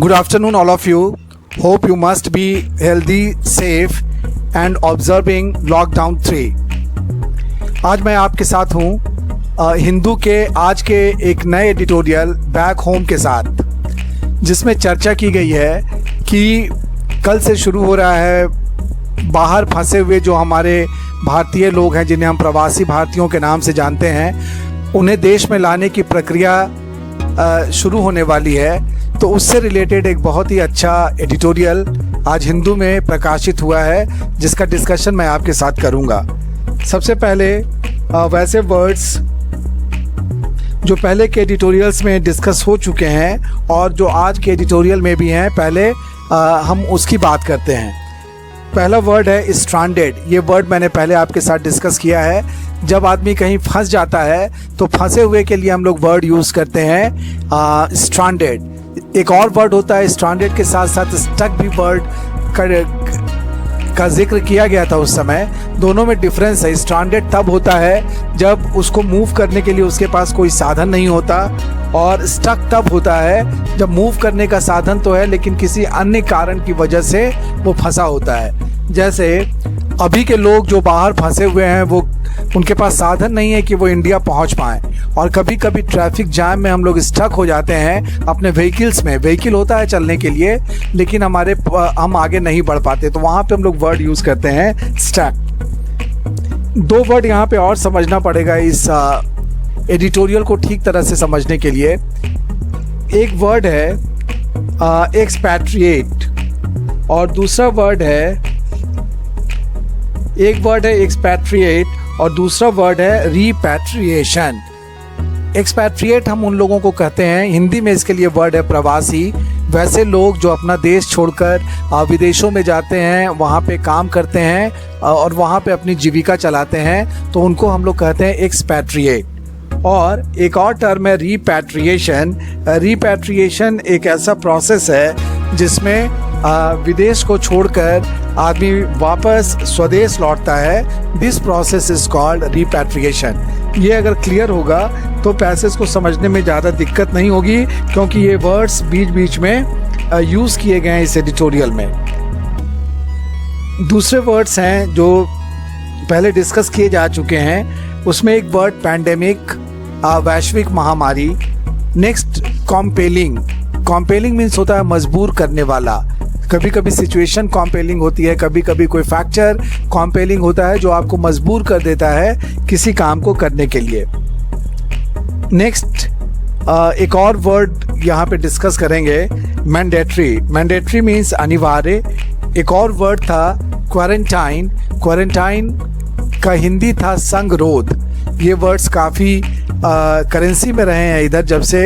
Good afternoon, all of you. Hope you must be healthy, safe and observing Lockdown 3. आज मैं आपके साथ हूँ हिंदू के आज के एक नए एडिटोरियल बैक होम के साथ, जिसमें चर्चा की गई है कि कल से शुरू हो रहा है बाहर फंसे हुए जो हमारे भारतीय लोग हैं, जिन्हें हम प्रवासी भारतीयों के नाम से जानते हैं, उन्हें देश में लाने की प्रक्रिया शुरू होने वाली है। तो उससे रिलेटेड एक बहुत ही अच्छा एडिटोरियल आज हिंदू में प्रकाशित हुआ है, जिसका डिस्कशन मैं आपके साथ करूंगा। सबसे पहले वैसे वर्ड्स जो पहले के एडिटोरियल्स में डिस्कस हो चुके हैं और जो आज के एडिटोरियल में भी हैं, पहले हम उसकी बात करते हैं। पहला वर्ड है स्ट्रैंडेड। ये वर्ड मैंने पहले आपके साथ डिस्कस किया है। जब आदमी कहीं फंस जाता है तो फंसे हुए के लिए हम लोग वर्ड यूज़ करते हैं स्ट्रैंडेड। एक और वर्ड होता है स्ट्रैंडेड के साथ साथ स्टक भी वर्ड का जिक्र किया गया था उस समय। दोनों में डिफरेंस है। स्ट्रैंडेड तब होता है जब उसको मूव करने के लिए उसके पास कोई साधन नहीं होता, और स्टक तब होता है जब मूव करने का साधन तो है लेकिन किसी अन्य कारण की वजह से वो फंसा होता है। जैसे अभी के लोग जो बाहर फंसे हुए हैं, वो उनके पास साधन नहीं है कि वो इंडिया पहुंच पाएं, और कभी कभी ट्रैफिक जाम में हम लोग स्टक हो जाते हैं अपने व्हीकल्स में। व्हीकल होता है चलने के लिए लेकिन हम आगे नहीं बढ़ पाते, तो वहाँ पे हम लोग वर्ड यूज़ करते हैं स्टक। दो वर्ड यहाँ पे और समझना पड़ेगा इस एडिटोरियल को ठीक तरह से समझने के लिए। एक वर्ड है एक्सपैट्रिएट और दूसरा वर्ड है एक्सपैट्रिएट और दूसरा वर्ड है रीपैट्रिएशन। एक्सपैट्रिएट हम उन लोगों को कहते हैं, हिंदी में इसके लिए वर्ड है प्रवासी। वैसे लोग जो अपना देश छोड़कर विदेशों में जाते हैं, वहाँ पे काम करते हैं और वहाँ पे अपनी जीविका चलाते हैं, तो उनको हम लोग कहते हैं एक्सपैट्रिएट। और एक और टर्म है रीपैट्रिएशन। रीपैट्रिएशन एक ऐसा प्रोसेस है जिसमें विदेश को छोड़कर आदमी वापस स्वदेश लौटता है। This process is called repatriation. ये अगर क्लियर होगा तो पैसेज को समझने में ज़्यादा दिक्कत नहीं होगी, क्योंकि ये वर्ड्स बीच बीच में यूज़ किए गए हैं इस एडिटोरियल में। दूसरे वर्ड्स हैं जो पहले डिस्कस किए जा चुके हैं। उसमें एक वर्ड पैंडेमिक, वैश्विक महामारी। Next compelling. कॉम्पेलिंग मीन्स होता है मजबूर करने वाला। कभी कभी सिचुएशन कॉम्पेलिंग होती है, कभी कभी कोई फैक्टर कॉम्पेलिंग होता है जो आपको मजबूर कर देता है किसी काम को करने के लिए। नेक्स्ट एक और वर्ड यहाँ पे डिस्कस करेंगे, मैंडेटरी। मैंडेटरी मीन्स अनिवार्य। एक और वर्ड था क्वारंटाइन। क्वारंटाइन का हिंदी था संगरोध। ये वर्ड्स काफ़ी करेंसी में रहे हैं इधर जब से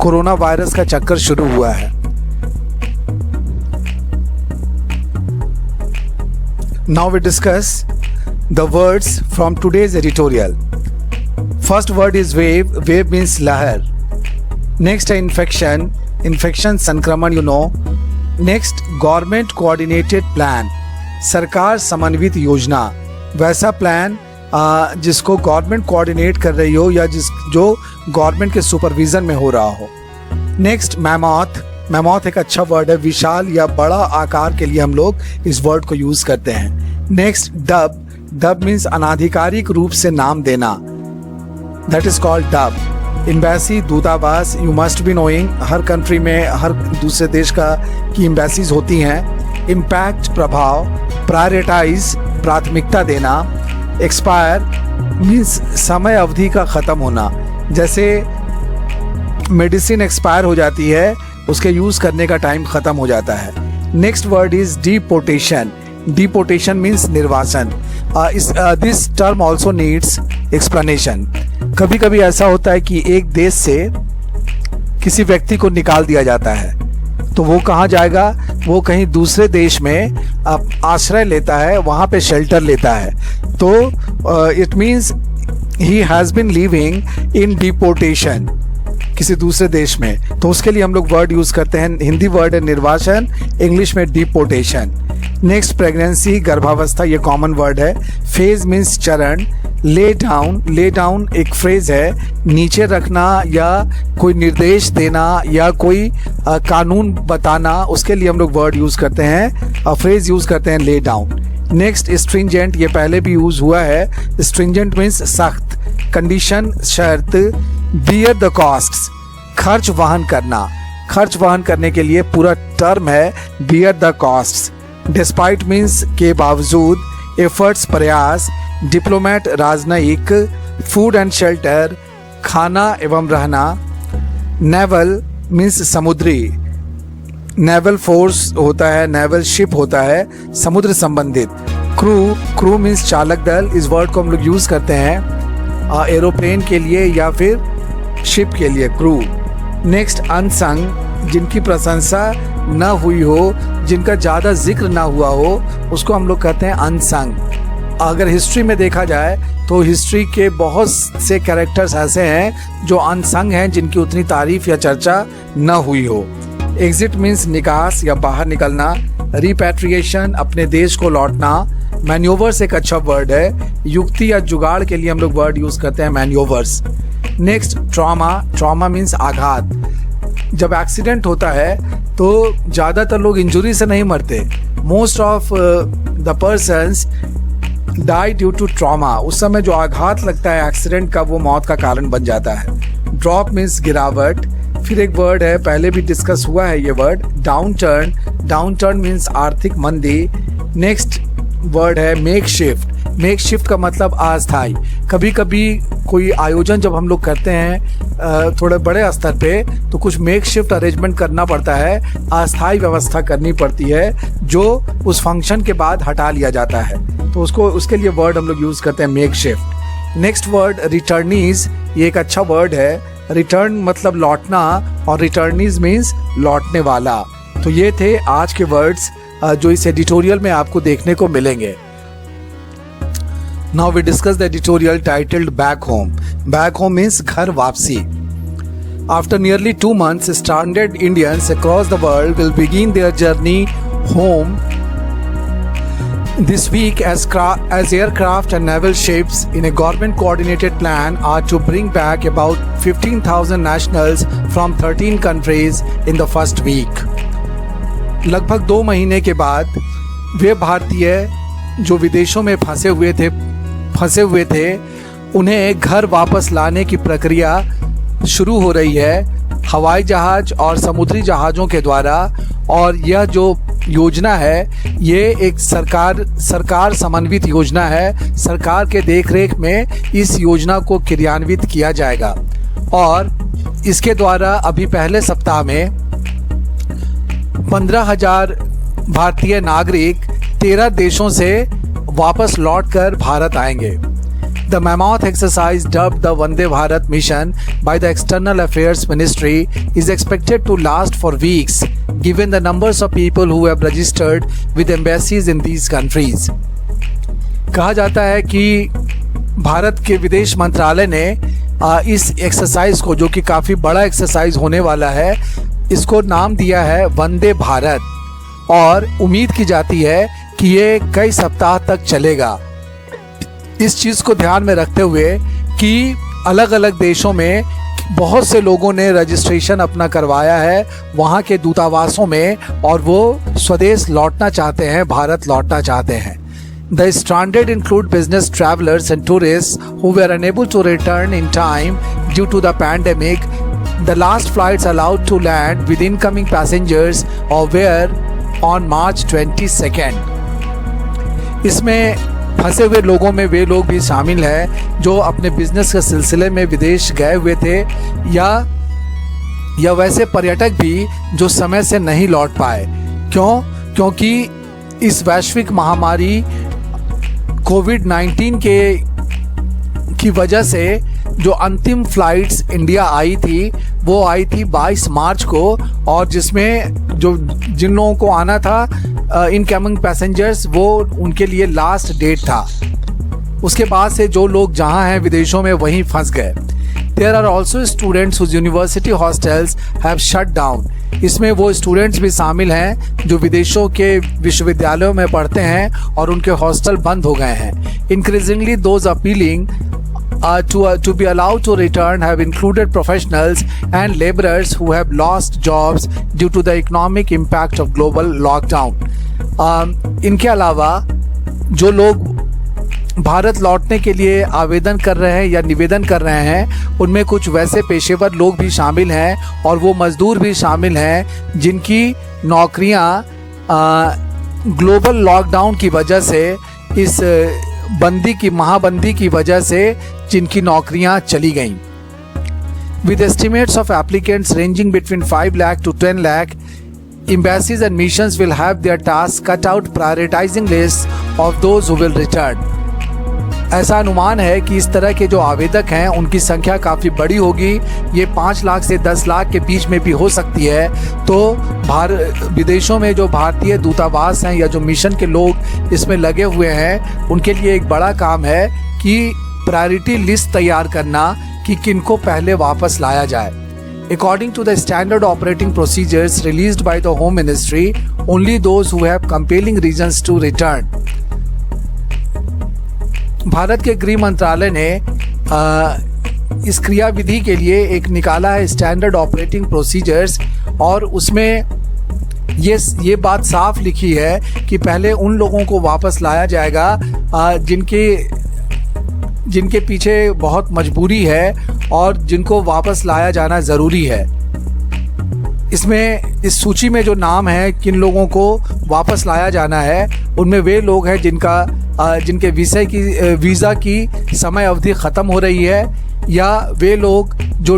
कोरोना वायरस का चक्कर शुरू हुआ है। Now we discuss the words from today's editorial. First word is wave. Wave means lahar. Next infection. Infection संक्रमण you know. Next government coordinated plan. सरकार समन्वित योजना। वैसा प्लान जिसको गवर्नमेंट कोऑर्डिनेट कर रही हो या जो गवर्नमेंट के सुपरविजन में हो रहा हो। नेक्स्ट मैमॉथ। मैमॉथ एक अच्छा वर्ड है, विशाल या बड़ा आकार के लिए हम लोग इस वर्ड को यूज करते हैं। Next dub. डब मीन्स अनाधिकारिक रूप से नाम देना, that is called dub. Embassy दूतावास। यू मस्ट बी नोइंग हर कंट्री में हर दूसरे देश की एम्बेसीज होती हैं। इम्पैक्ट प्रभाव। प्रायोरिटाइज प्राथमिकता देना। एक्सपायर मीन्स समय अवधि का ख़त्म होना। जैसे मेडिसिन एक्सपायर हो जाती है, उसके यूज़ करने का टाइम ख़त्म हो जाता है। Next word is deportation. Deportation means निर्वासन। This term also needs explanation. कभी कभी ऐसा होता है कि एक देश से किसी व्यक्ति को निकाल दिया जाता है, तो वो कहाँ जाएगा? वो कहीं दूसरे देश में आश्रय लेता है, वहाँ पे शेल्टर लेता है। तो it means he has been living in deportation, किसी दूसरे देश में। तो उसके लिए हम लोग वर्ड यूज़ करते हैं। हिंदी वर्ड है निर्वासन, इंग्लिश में डिपोर्टेशन। नेक्स्ट प्रेगनेंसी, गर्भावस्था, ये कॉमन वर्ड है। फेज मीन्स चरण। ले डाउन एक फ्रेज है, नीचे रखना या कोई निर्देश देना या कोई कानून बताना, उसके लिए हम लोग वर्ड यूज़ करते हैं, फ्रेज यूज़ करते हैं ले डाउन। नेक्स्ट स्ट्रिंजेंट, ये पहले भी यूज़ हुआ है। स्ट्रिंजेंट मीन्स सख्त, कंडीशन शर्त। बियर द कॉस्ट्स, खर्च वहन करना, खर्च वहन करने के लिए पूरा टर्म है bear the costs. Despite means के बावजूद, एफर्ट्स प्रयास, डिप्लोमेट राजनयिक, फूड एंड शेल्टर खाना एवं रहना। नेवल मीन्स समुद्री, नेवल फोर्स होता है, नेवल शिप होता है समुद्र संबंधित। क्रू मीन्स चालक दल, इस वर्ड को हम लोग यूज करते हैं एरोप्लेन के लिए या फिर शिप के लिए, क्रू। नेक्स्ट अनसंग, जिनकी प्रशंसा न हुई हो, जिनका ज़्यादा जिक्र ना हुआ हो, उसको हम लोग कहते हैं अनसंग। अगर हिस्ट्री में देखा जाए तो हिस्ट्री के बहुत से कैरेक्टर्स ऐसे हैं जो अनसंग हैं, जिनकी उतनी तारीफ या चर्चा न हुई हो। एग्जिट मीन्स निकास या बाहर निकलना। रिपैट्रिएशन, अपने देश को लौटना। मैन्यूवर्स एक अच्छा वर्ड है, युक्ति या जुगाड़ के लिए हम लोग वर्ड यूज करते हैं मैन्यूवर्स। नेक्स्ट ट्रॉमा मीन्स आघात। जब एक्सीडेंट होता है तो ज़्यादातर लोग इंजुरी से नहीं मरते, most of the persons die due to trauma. उस समय जो आघात लगता है एक्सीडेंट का, वो मौत का कारण बन जाता है। ड्रॉप मीन्स गिरावट। फिर एक वर्ड है, पहले भी डिस्कस हुआ है ये वर्ड, डाउन टर्न मीन्स आर्थिक मंदी। नेक्स्ट वर्ड है मेक शिफ्ट का मतलब अस्थायी। कभी कभी कोई आयोजन जब हम लोग करते हैं थोड़े बड़े स्तर पे, तो कुछ मेक शिफ्ट अरेंजमेंट करना पड़ता है, अस्थायी व्यवस्था करनी पड़ती है जो उस फंक्शन के बाद हटा लिया जाता है, तो उसके लिए वर्ड हम लोग यूज करते हैं make shift. Next word returnees, ये एक अच्छा वर्ड है। रिटर्न मतलब लौटना और रिटर्नीज मीन्स लौटने वाला। तो ये थे आज के वर्ड्स जो इस एडिटोरियल में आपको देखने को मिलेंगे। Now we discuss the editorial titled Back Home. Back home means घर वापसी. After nearly 2 months, stranded Indians across the world will begin their journey home this week as aircraft and naval ships in a government-coordinated plan are to bring back about 15,000 nationals from 13 countries in the first week. लगभग 2 महीने के बाद वे भारतीय जो विदेशों में फंसे हुए थे उन्हें घर वापस लाने की प्रक्रिया शुरू हो रही है हवाई जहाज और समुद्री जहाज़ों के द्वारा। और यह जो योजना है ये एक सरकार समन्वित योजना है। सरकार के देखरेख में इस योजना को क्रियान्वित किया जाएगा और इसके द्वारा अभी पहले सप्ताह में 15,000 भारतीय नागरिक 13 देशों से वापस लौटकर भारत आएंगे। The mammoth exercise dubbed the Vande Bharat mission by the External Affairs Ministry is expected to last for weeks, given the numbers of people who have registered with embassies in these countries. कहा जाता है कि भारत के विदेश मंत्रालय ने इस exercise को, जो कि काफ़ी बड़ा एक्सरसाइज होने वाला है, इसको नाम दिया है वंदे भारत और उम्मीद की जाती है कि ये कई सप्ताह तक चलेगा। इस चीज़ को ध्यान में रखते हुए कि अलग अलग देशों में बहुत से लोगों ने रजिस्ट्रेशन अपना करवाया है वहाँ के दूतावासों में और वो स्वदेश लौटना चाहते हैं, भारत लौटना चाहते हैं। The stranded include business travelers and tourists who were unable to return in time due to the pandemic. The last flights allowed to land with incoming passengers were on March 22nd. इसमें फंसे हुए लोगों में वे लोग भी शामिल हैं जो अपने बिजनेस के सिलसिले में विदेश गए हुए थे या वैसे पर्यटक भी जो समय से नहीं लौट पाए। क्योंकि इस वैश्विक महामारी कोविड-19 की वजह से जो अंतिम फ्लाइट्स इंडिया आई थी वो आई थी 22 मार्च को, और जिसमें जिन लोगों को आना था इनकमिंग पैसेंजर्स, वो उनके लिए लास्ट डेट था। उसके बाद से जो लोग जहां हैं विदेशों में वहीं फंस गए। There are also students whose university hostels have shut down. इसमें वो स्टूडेंट्स भी शामिल हैं जो विदेशों के विश्वविद्यालयों में पढ़ते हैं और उनके हॉस्टल बंद हो गए हैं. Increasingly those appealing to be allowed to return have included professionals and laborers who have lost jobs due to the economic impact of global lockdown. इनके अलावा जो लोग भारत लौटने के लिए आवेदन कर रहे हैं या निवेदन कर रहे हैं, उनमें कुछ वैसे पेशेवर लोग भी शामिल हैं और वो मज़दूर भी शामिल हैं जिनकी नौकरियां ग्लोबल लॉकडाउन की वजह से, इस महाबंदी की वजह से जिनकी नौकरियां चली गईं. With estimates of applicants ranging between 5 lakh to 10 lakh, embassies and missions will have their tasks cut out, prioritizing lists of those who will return. ऐसा अनुमान है कि इस तरह के जो आवेदक हैं उनकी संख्या काफ़ी बड़ी होगी. ये 5 लाख से 10 लाख के बीच में भी हो सकती है. तो विदेशों में जो भारतीय दूतावास हैं या जो मिशन के लोग इसमें लगे हुए हैं, उनके लिए एक बड़ा काम है कि प्रायोरिटी लिस्ट तैयार करना कि किनको पहले वापस लाया जाए. According to the standard operating procedures released by the Home Ministry, only those who have compelling reasons to return. Bharat के गृह मंत्रालय ने इस क्रियाविधि के लिए एक निकाला है स्टैंडर्ड ऑपरेटिंग प्रोसीजर्स, और उसमें ये बात साफ लिखी है कि पहले उन लोगों को वापस लाया जाएगा जिनके पीछे बहुत मजबूरी है और जिनको वापस लाया जाना ज़रूरी है. इसमें इस सूची में जो नाम है किन लोगों को वापस लाया जाना है, उनमें वे लोग हैं जिनके वीज़ा की समय अवधि ख़त्म हो रही है, या वे लोग जो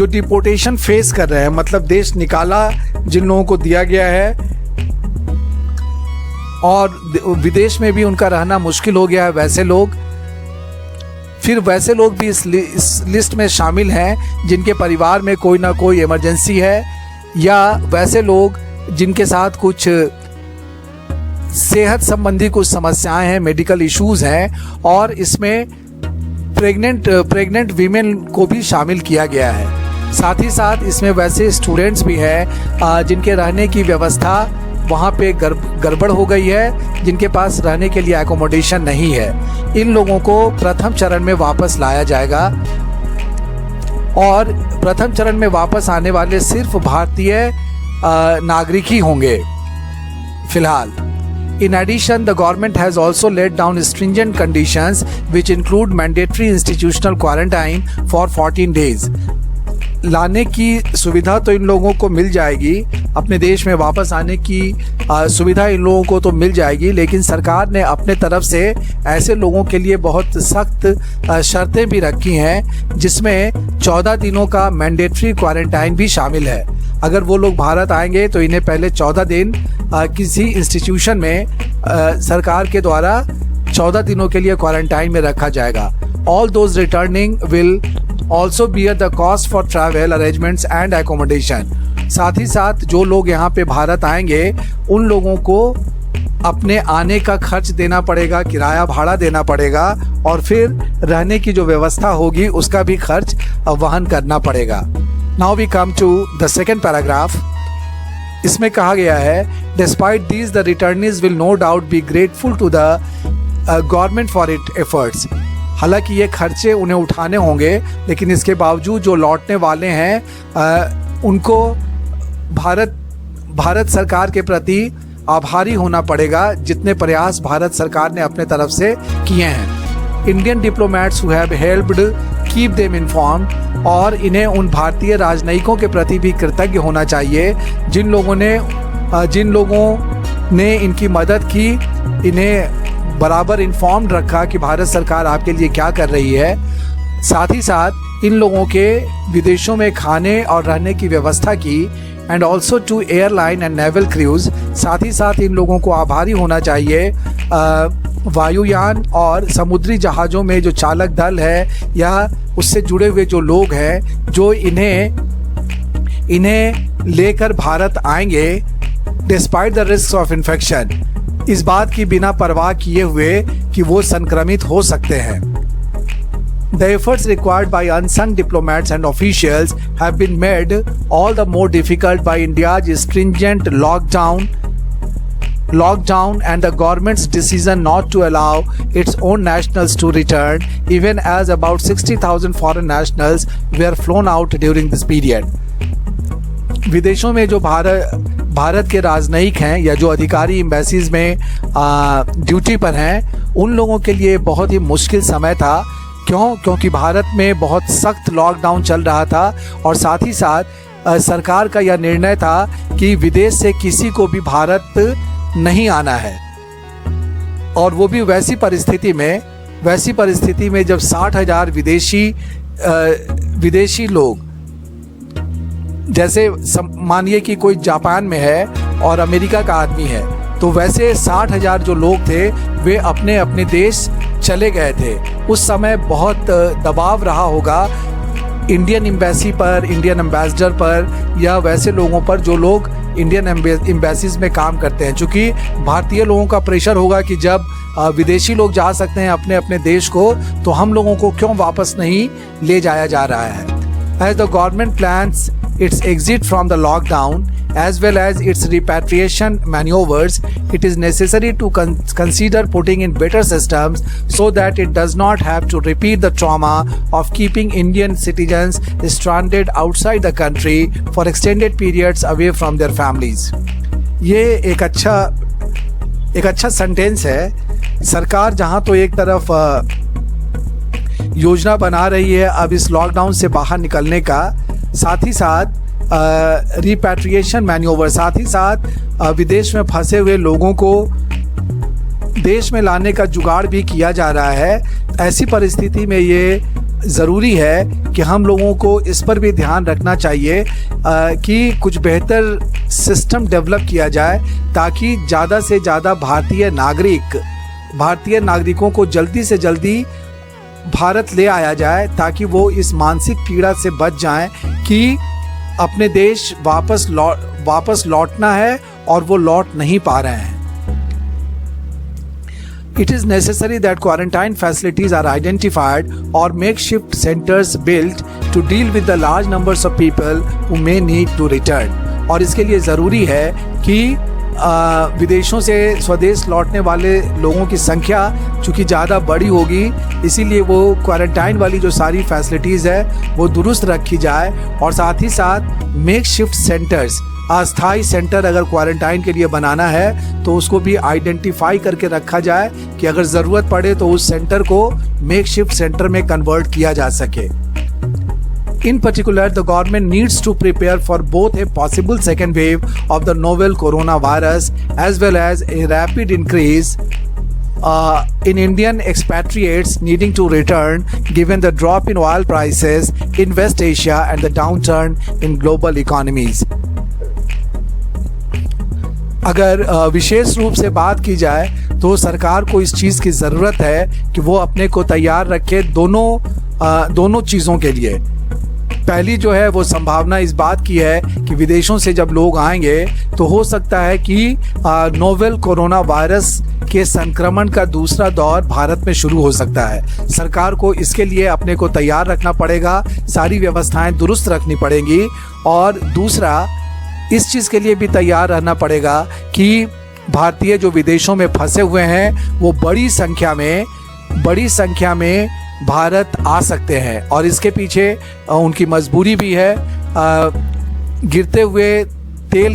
डिपोर्टेशन फेस कर रहे हैं, मतलब देश निकाला जिन लोगों को दिया गया है और विदेश में भी उनका रहना मुश्किल हो गया है, वैसे लोग. फिर वैसे लोग भी इस लिस्ट में शामिल हैं जिनके परिवार में कोई ना कोई इमरजेंसी है, या वैसे लोग जिनके साथ कुछ सेहत संबंधी कुछ समस्याएं हैं, मेडिकल इश्यूज हैं, और इसमें प्रेग्नेंट वीमेन को भी शामिल किया गया है. साथ ही साथ इसमें वैसे स्टूडेंट्स भी हैं जिनके रहने की व्यवस्था वहाँ पे गड़बड़ हो गई है, जिनके पास रहने के लिए एकोमोडेशन नहीं है. इन लोगों को प्रथम चरण में वापस लाया जाएगा, और प्रथम चरण में वापस आने वाले सिर्फ भारतीय नागरिक ही होंगे फिलहाल. In addition, the government has also laid down stringent conditions which include mandatory institutional quarantine for 14 days. लाने की सुविधा तो इन लोगों को मिल जाएगी, अपने देश में वापस आने की सुविधा इन लोगों को तो मिल जाएगी, लेकिन सरकार ने अपने तरफ से ऐसे लोगों के लिए बहुत सख्त शर्तें भी रखी हैं, जिसमें 14 दिनों का मैंडेटरी क्वारंटाइन भी शामिल है. अगर वो लोग भारत आएंगे तो इन्हें पहले 14 दिन किसी इंस्टीट्यूशन में सरकार के द्वारा 14 दिनों के लिए क्वारंटाइन में रखा जाएगा. All those returning will also bear the cost for travel arrangements and accommodation. साथ ही साथ जो लोग यहाँ पे भारत आएंगे उन लोगों को अपने आने का खर्च देना पड़ेगा, किराया भाड़ा देना पड़ेगा, और फिर रहने की जो व्यवस्था होगी उसका भी खर्च वहन करना पड़ेगा. Now we come to the second paragraph. इसमें कहा गया है, Despite these, the returnees will no doubt be grateful to the government for its efforts. हालांकि ये खर्चे उन्हें उठाने होंगे, लेकिन इसके बावजूद जो लौटने वाले हैं उनको भारत सरकार के प्रति आभारी होना पड़ेगा, जितने प्रयास भारत सरकार ने अपने तरफ से किए हैं. Indian diplomats who have helped keep them informed, और इन्हें उन भारतीय राजनयिकों के प्रति भी कृतज्ञ होना चाहिए जिन लोगों ने इनकी मदद की, इन्हें बराबर इन्फॉर्म्ड रखा कि भारत सरकार आपके लिए क्या कर रही है. साथ ही साथ इन लोगों के विदेशों में खाने और रहने की व्यवस्था की, and also to airline and naval cruise. साथ ही साथ इन लोगों को आभारी होना चाहिए वायुयान और समुद्री जहाज़ों में जो चालक दल है या उससे जुड़े हुए जो लोग हैं जो इन्हें लेकर भारत आएंगे despite the risk of infection, इस बात की बिना परवाह किए हुए कि वो संक्रमित हो सकते हैं. The efforts required by unsung diplomats and officials have been made all the more difficult by India's stringent lockdown and the government's decision not to allow its own nationals to return, even as about 60,000 foreign nationals were flown out during this period. विदेशों में जो भारत के राजनयिक हैं या जो अधिकारी embassies में ड्यूटी पर हैं, उन लोगों के लिए बहुत ही मुश्किल समय था। क्योंकि भारत में बहुत सख्त लॉकडाउन चल रहा था और साथ ही साथ सरकार का यह निर्णय था कि विदेश से किसी को भी भारत नहीं आना है। और वो भी वैसी परिस्थिति में जब 60,000 विदेशी लोग, जैसे मानिए कि कोई जापान में है और अमेरिका का आदमी है, तो वैसे 60,000 जो लोग थे वे अपने अपने देश चले गए थे। उस समय बहुत दबाव रहा होगा इंडियन एम्बेसी पर, इंडियन एम्बेसडर पर या वैसे लोगों पर जो लोग इंडियन एम्बेसीज में काम करते हैं, चूँकि भारतीय लोगों का प्रेशर होगा कि जब विदेशी लोग जा सकते हैं अपने अपने देश को, तो हम लोगों को क्यों वापस नहीं ले जाया जा रहा है। As the government plans its exit from the lockdown as well as its repatriation maneuvers, it is necessary to consider putting in better systems so that it does not have to repeat the trauma of keeping Indian citizens stranded outside the country for extended periods away from their families. ये एक अच्छा sentence है। सरकार जहाँ तो एक तरफ योजना बना रही है अब इस लॉकडाउन से बाहर निकलने का, साथ ही साथ रिपैट्रिएशन मैन्यूवर, साथ ही साथ विदेश में फंसे हुए लोगों को देश में लाने का जुगाड़ भी किया जा रहा है। ऐसी परिस्थिति में ये ज़रूरी है कि हम लोगों को इस पर भी ध्यान रखना चाहिए कि कुछ बेहतर सिस्टम डेवलप किया जाए ताकि ज़्यादा से ज़्यादा भारतीय नागरिकों को जल्दी से जल्दी भारत ले आया जाए, ताकि वो इस मानसिक पीड़ा से बच जाएं कि अपने देश वापस लौटना है और वो लौट नहीं पा रहे हैं। It is necessary that quarantine facilities are identified or makeshift centers built to deal with the large numbers of people who may need to return. और इसके लिए ज़रूरी है कि विदेशों से स्वदेश लौटने वाले लोगों की संख्या चूँकि ज़्यादा बड़ी होगी, इसीलिए वो क्वारंटाइन वाली जो सारी फैसिलिटीज़ है वो दुरुस्त रखी जाए। और साथ ही साथ मेकशिफ्ट सेंटर्स, अस्थाई सेंटर अगर क्वारंटाइन के लिए बनाना है तो उसको भी आइडेंटिफाई करके रखा जाए कि अगर ज़रूरत पड़े तो उस सेंटर को मेकशिफ्ट सेंटर में कन्वर्ट किया जा सके। In particular, the government needs to prepare for both a possible second wave of the novel coronavirus as well as a rapid increase in Indian expatriates needing to return given the drop in oil prices in West Asia and the downturn in global economies. अगर विशेष रूप से बात की जाए तो सरकार को इस चीज़ की ज़रूरत है कि वो अपने को तैयार रखे दोनों चीज़ों के लिए। पहली जो है वो संभावना इस बात की है कि विदेशों से जब लोग आएंगे तो हो सकता है कि नोवेल कोरोना वायरस के संक्रमण का दूसरा दौर भारत में शुरू हो सकता है। सरकार को इसके लिए अपने को तैयार रखना पड़ेगा, सारी व्यवस्थाएं दुरुस्त रखनी पड़ेंगी। और दूसरा, इस चीज़ के लिए भी तैयार रहना पड़ेगा कि भारतीय जो विदेशों में फंसे हुए हैं वो बड़ी संख्या में भारत आ सकते हैं और इसके पीछे उनकी मजबूरी भी है। गिरते हुए तेल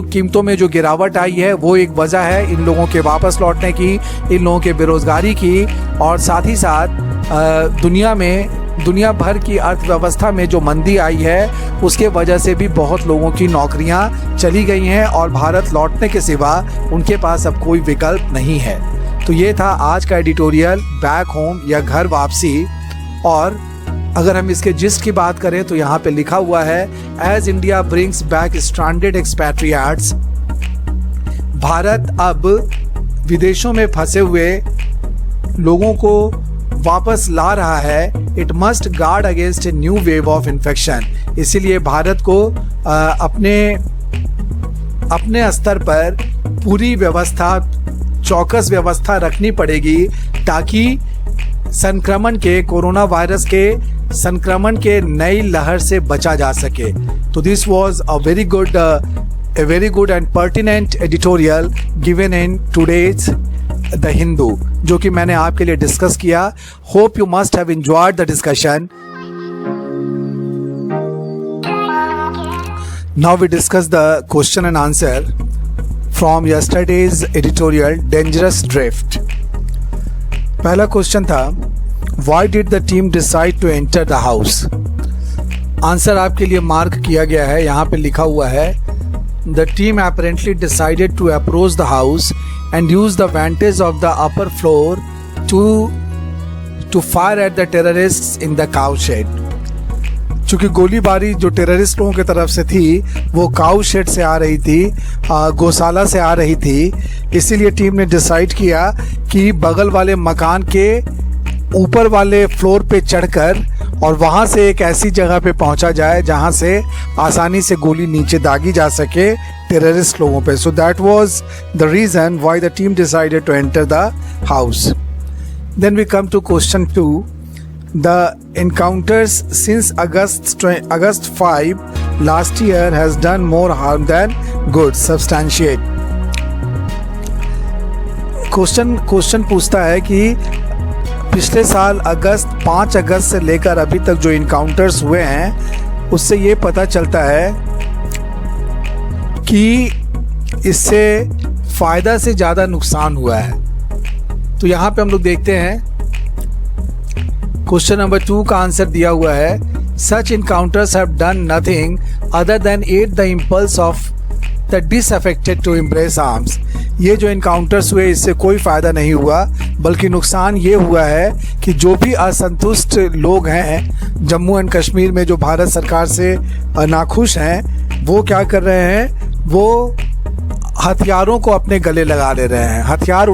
कीमतों में जो गिरावट आई है वो एक वजह है इन लोगों के वापस लौटने की, इन लोगों के बेरोज़गारी की। और साथ ही साथ दुनिया भर की अर्थव्यवस्था में जो मंदी आई है उसके वजह से भी बहुत लोगों की नौकरियां चली गई हैं और भारत लौटने के सिवा उनके पास अब कोई विकल्प नहीं है। तो ये था आज का एडिटोरियल बैक होम या घर वापसी। और अगर हम इसके जिस्ट की बात करें तो यहाँ पे लिखा हुआ है, as India brings back stranded expatriates, भारत अब विदेशों में फंसे हुए लोगों को वापस ला रहा है। It must guard against a new wave of infection. इसीलिए भारत को अपने स्तर पर पूरी चौकस व्यवस्था रखनी पड़ेगी ताकि संक्रमण के, कोरोना वायरस के संक्रमण के नई लहर से बचा जा सके। तो this was a very good and pertinent editorial given in today's the Hindu, जो कि मैंने आपके लिए डिस्कस किया। Hope you must have enjoyed the discussion. Now we discuss the question and answer from yesterday's editorial dangerous drift. पहला question था, Why did the team decide to enter the house? Answer आपके लिए mark किया गया है, यहाँ पे लिखा हुआ है The team apparently decided to approach the house and use the vantage of the upper floor to fire at the terrorists in the cow shed. चूँकि गोलीबारी जो टेररिस्ट लोगों की तरफ से थी वो काऊ शेड से आ रही थी, गौशाला से आ रही थी, इसीलिए टीम ने डिसाइड किया कि बगल वाले मकान के ऊपर वाले फ्लोर पे चढ़कर और वहाँ से एक ऐसी जगह पे पहुँचा जाए जहाँ से आसानी से गोली नीचे दागी जा सके टेररिस्ट लोगों पे। So that was the reason why the team decided to enter the house. Then we come to question 2। द encounters since August 5 last year has done more harm than good. Substantiate. Question पूछता है कि पिछले साल 5 अगस्त से लेकर अभी तक जो इनकाउंटर्स हुए हैं उससे ये पता चलता है कि इससे फ़ायदा से ज़्यादा नुकसान हुआ है। तो यहाँ पे हम लोग देखते हैं क्वेश्चन नंबर 2 का आंसर दिया हुआ है, such encounters have done nothing other than add the impulse of the disaffected to embrace arms. ये जो इनकाउंटर्स हुए इससे कोई फ़ायदा नहीं हुआ, बल्कि नुकसान ये हुआ है कि जो भी असंतुष्ट लोग हैं जम्मू एंड कश्मीर में, जो भारत सरकार से नाखुश हैं, वो क्या कर रहे हैं, वो हथियारों को अपने गले लगा ले रहे हैं। हथियार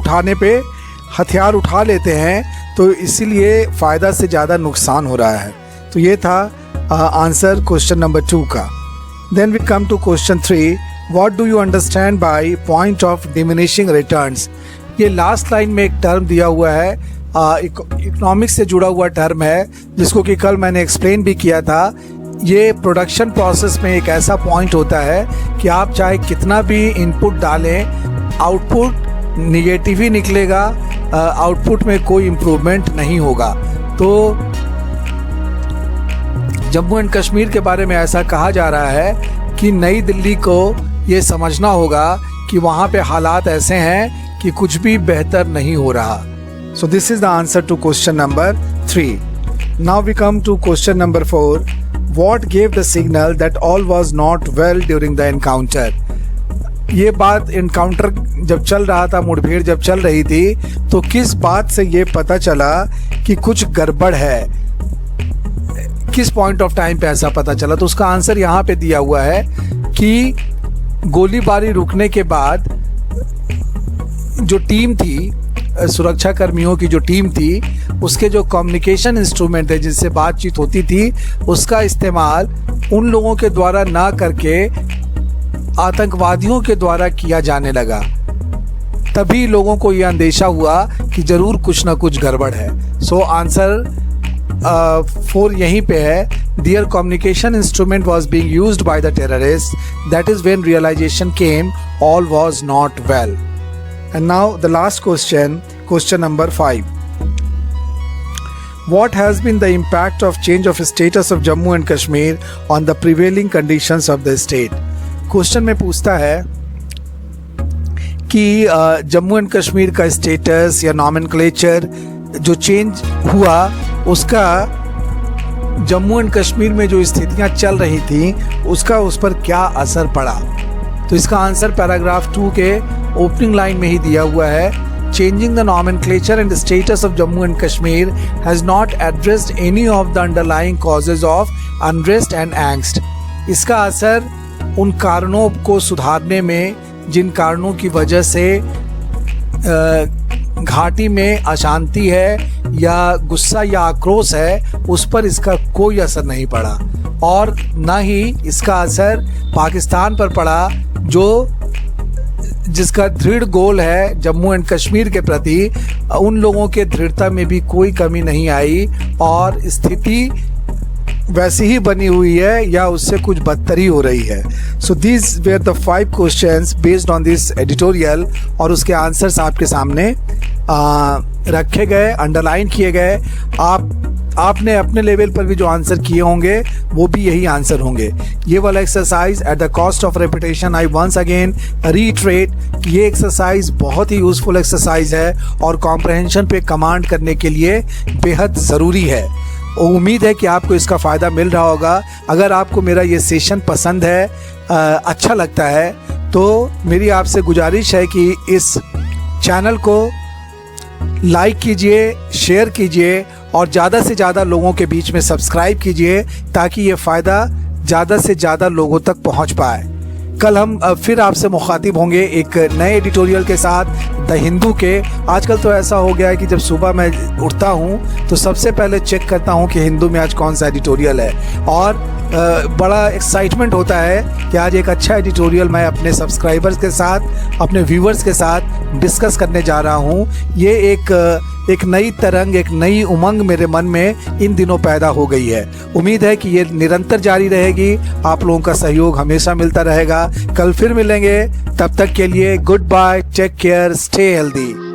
उठा लेते हैं, तो इसीलिए फ़ायदा से ज़्यादा नुकसान हो रहा है। तो ये था आंसर क्वेश्चन नंबर 2 का। Then we come to question 3। What do you understand by point of diminishing returns? ये लास्ट लाइन में एक टर्म दिया हुआ है, इकोनॉमिक्स से जुड़ा हुआ टर्म है, जिसको कि कल मैंने एक्सप्लेन भी किया था। ये प्रोडक्शन प्रोसेस में एक ऐसा पॉइंट होता है कि आप चाहे कितना भी इनपुट डालें, आउटपुट निगेटिव ही निकलेगा, आउटपुट में कोई इम्प्रूवमेंट नहीं होगा। तो जम्मू एंड कश्मीर के बारे में ऐसा कहा जा रहा है कि नई दिल्ली को ये समझना होगा कि वहाँ पे हालात ऐसे हैं कि कुछ भी बेहतर नहीं हो रहा। So this is the answer to question number 3। Now we come to question number 4। What gave the signal that all was not well during the encounter? ये बात एनकाउंटर जब चल रहा था, मुठभेड़ जब चल रही थी, तो किस बात से ये पता चला कि कुछ गड़बड़ है? किस पॉइंट ऑफ टाइम पे ऐसा पता चला? तो उसका आंसर यहाँ पे दिया हुआ है कि गोलीबारी रुकने के बाद जो टीम थी, सुरक्षा कर्मियों की जो टीम थी, उसके जो कम्युनिकेशन इंस्ट्रूमेंट है जिससे बातचीत होती थी, उसका इस्तेमाल उन लोगों के द्वारा ना करके आतंकवादियों के द्वारा किया जाने लगा। तभी लोगों को यह अंदेशा हुआ कि ज़रूर कुछ ना कुछ गड़बड़ है। सो आंसर 4 यहीं पे है। Their communication instrument was being used by the terrorists. That is when realization came all was not well. And now the last question, question number 5. What has been the impact of change of status of Jammu and Kashmir on the prevailing conditions of the state? Question में पूछता है कि Jammu and Kashmir का status या nomenclature जो change हुआ, उसका Jammu and Kashmir में जो स्थितियां चल रही थी उसका उस पर क्या असर पड़ा? तो इसका आंसर पैराग्राफ 2 के ओपनिंग लाइन में ही दिया हुआ है। Changing the nomenclature and status of Jammu and Kashmir has not addressed any of the underlying causes of unrest and angst. इसका असर उन कारणों को सुधारने में, जिन कारणों की वजह से घाटी में अशांति है या गुस्सा या आक्रोश है, उस पर इसका कोई असर नहीं पड़ा। और न ही इसका असर पाकिस्तान पर पड़ा, जो जिसका दृढ़ गोल है जम्मू एंड कश्मीर के प्रति, उन लोगों के दृढ़ता में भी कोई कमी नहीं आई और स्थिति वैसी ही बनी हुई है या उससे कुछ बदतर ही हो रही है। So these where the 5 questions based on this editorial, और उसके आंसर्स आपके सामने रखे गए, अंडरलाइन किए गए। आपने अपने लेवल पर भी जो आंसर किए होंगे वो भी यही आंसर होंगे। ये वाला exercise at the cost of reputation I once again retreat, ये एक्सरसाइज बहुत ही यूजफुल एक्सरसाइज है और कॉम्प्रहेंशन पे कमांड करने के लिए बेहद ज़रूरी है। उम्मीद है कि आपको इसका फ़ायदा मिल रहा होगा। अगर आपको मेरा ये सेशन पसंद है, अच्छा लगता है, तो मेरी आपसे गुजारिश है कि इस चैनल को लाइक कीजिए, शेयर कीजिए और ज़्यादा से ज़्यादा लोगों के बीच में सब्सक्राइब कीजिए ताकि ये फ़ायदा ज़्यादा से ज़्यादा लोगों तक पहुंच पाए। कल हम फिर आपसे मुखातिब होंगे एक नए एडिटोरियल के साथ द हिंदू के। आजकल तो ऐसा हो गया है कि जब सुबह मैं उठता हूँ तो सबसे पहले चेक करता हूँ कि हिंदू में आज कौन सा एडिटोरियल है और बड़ा एक्साइटमेंट होता है कि आज एक अच्छा एडिटोरियल मैं अपने सब्सक्राइबर्स के साथ, अपने व्यूवर्स के साथ डिस्कस करने जा रहा हूँ। ये एक नई तरंग, एक नई उमंग मेरे मन में इन दिनों पैदा हो गई है। उम्मीद है कि ये निरंतर जारी रहेगी। आप लोगों का सहयोग हमेशा मिलता रहेगा। कल फिर मिलेंगे, तब तक के लिए good bye, take care, stay healthy.